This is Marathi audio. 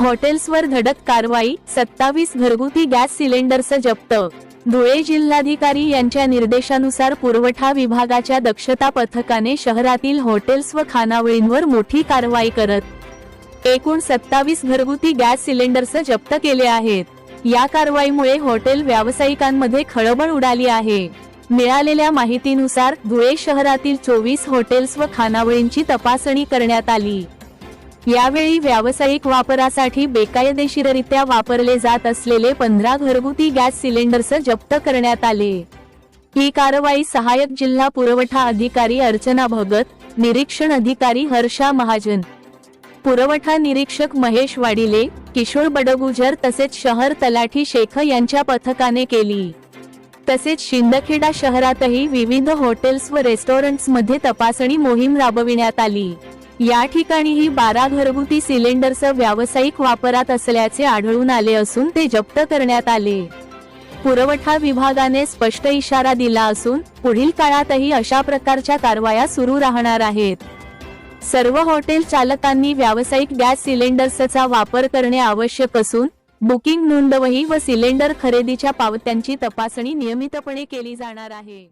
हॉटेल्सवर धडक कारवाई, 27 घरगुती गॅस सिलेंडर्स जप्त। धुळे जिल्हाधिकारी यांच्या निर्देशानुसार पुरवठा विभागाच्या दक्षता पथकाने शहरातील हॉटेल्स व खानावळींवर मोठी कारवाई करत एकूण 27 घरगुती गॅस सिलेंडर्स जप्त केले आहेत। या कारवाईमुळे हॉटेल व्यावसायिकांमध्ये खळबळ उडाली आहे। मिळालेल्या माहितीनुसार धुळे शहरातील 24 हॉटेल्स व खानावळींची तपासणी करण्यात आली। यावेळी व्यावसायिक वापरासाठी बेकायदेशीररित्या वापरले जात असलेले 15 घरगुती गॅस सिलेंडर्स जप्त करण्यात आले। ही कारवाई सहाय्यक जिल्हा पुरवठा अधिकारी अर्चना भगत, निरीक्षण अधिकारी हर्षा महाजन, पुरवठा निरीक्षक महेश वाडिले, किशोर बडगुजर तसेच शहर तलाठी शेख यांच्या पथकाने केली। तसेच शिंदखेडा शहरातही विविध हॉटेल्स व रेस्टॉरंट्समध्ये तपासणी मोहीम राबविण्यात आली। या ठिकाणीही 12 घरगुती सिलेंडर्स व्यावसायिक वापरात असल्याचे आढळून आले असून ते जप्त करण्यात आले। पुरवठा विभागाने स्पष्ट इशारा दिला असून पुढील काळातही अशा प्रकारच्या कारवाया सुरू राहणार आहेत। सर्व हॉटेल चालकांनी व्यावसायिक गॅस सिलेंडर्सचा वापर करणे आवश्यक असून बुकिंग नोंदवही व सिलेंडर खरेदीच्या पावत्यांची तपासणी नियमितपणे केली जाणार आहे।